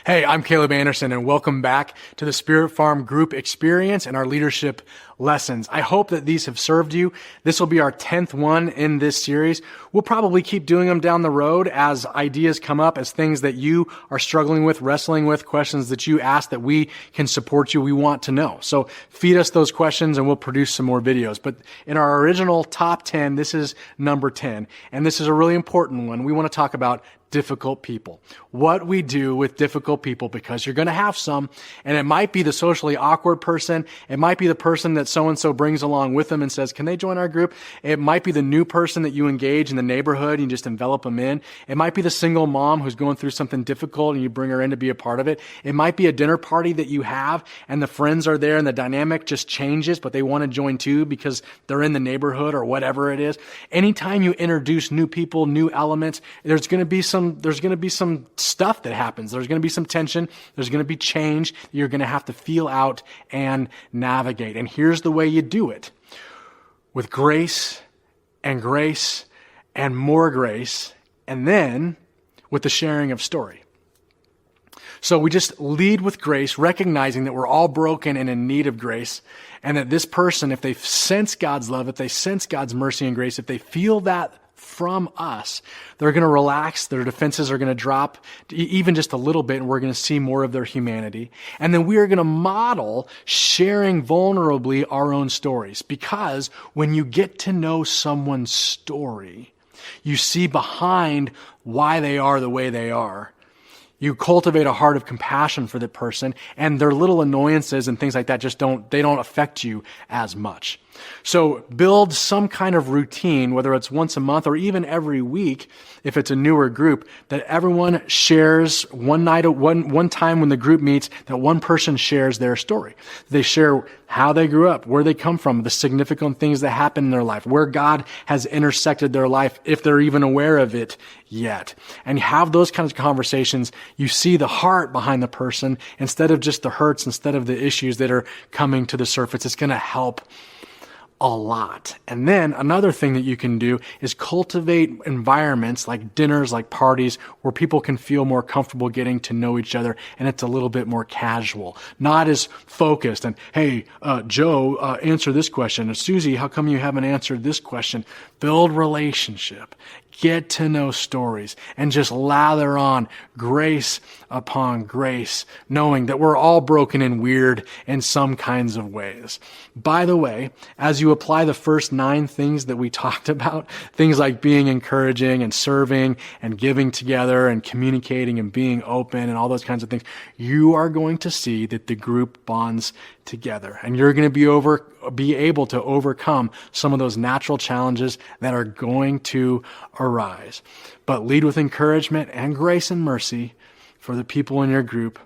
Hey, I'm Caleb Anderson, and welcome back to the Spirit Farm Group Experience and our leadership lessons. I hope that these have served you. This will be our 10th one in this series. We'll probably keep doing them down the road as ideas come up, as things that you are struggling with, wrestling with, questions that you ask that we can support you. We want to know. So feed us those questions and we'll produce some more videos. But in our original top 10, this is number 10. And this is a really important one. We want to talk about difficult people. What we do with difficult people, because you're going to have some, and it might be the socially awkward person. It might be the person that so-and-so brings along with them and says, can they join our group? It might be the new person that you engage in the neighborhood and you just envelop them in. It might be the single mom who's going through something difficult and you bring her in to be a part of it. It might be a dinner party that you have and the friends are there and the dynamic just changes, but they want to join too because they're in the neighborhood or whatever it is. Anytime you introduce new people, new elements, there's going to be some stuff that happens. There's going to be some tension. There's going to be change that you're going to have to feel out and navigate. And here's the way you do it. With grace and more grace, and then with the sharing of story. So we just lead with grace, recognizing that we're all broken and in need of grace, and that this person, if they sense God's love, if they sense God's mercy and grace, if they feel that from us, they're going to relax, their defenses are going to drop even just a little bit, and we're going to see more of their humanity. And then we are going to model sharing vulnerably our own stories, because when you get to know someone's story, you see behind why they are the way they are. You cultivate a heart of compassion for the person, and their little annoyances and things like that don't affect you as much. So build some kind of routine, whether it's once a month or even every week, if it's a newer group, that everyone shares one time when the group meets, that one person shares their story. They share how they grew up, where they come from, the significant things that happen in their life, where God has intersected their life, if they're even aware of it yet. And you have those kinds of conversations. You see the heart behind the person instead of just the hurts, instead of the issues that are coming to the surface. It's going to help a lot. And then another thing that you can do is cultivate environments like dinners, like parties, where people can feel more comfortable getting to know each other, and it's a little bit more casual, not as focused. And hey, Joe, answer this question. Or Susie, how come you haven't answered this question? Build relationship. Get to know stories and just lather on grace upon grace, knowing that we're all broken and weird in some kinds of ways. By the way, as you apply the first 9 things that we talked about, things like being encouraging and serving and giving together and communicating and being open and all those kinds of things, you are going to see that the group bonds together, and you're going to be able to overcome some of those natural challenges that are going to arise. But lead with encouragement and grace and mercy for the people in your group.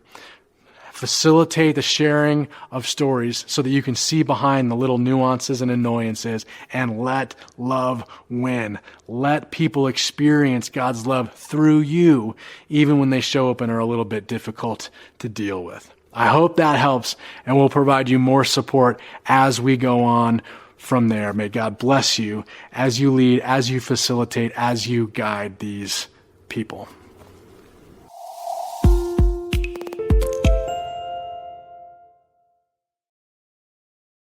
Facilitate the sharing of stories so that you can see behind the little nuances and annoyances, and let love win. Let people experience God's love through you, even when they show up and are a little bit difficult to deal with. I hope that helps, and we'll provide you more support as we go on from there. May God bless you as you lead, as you facilitate, as you guide these people.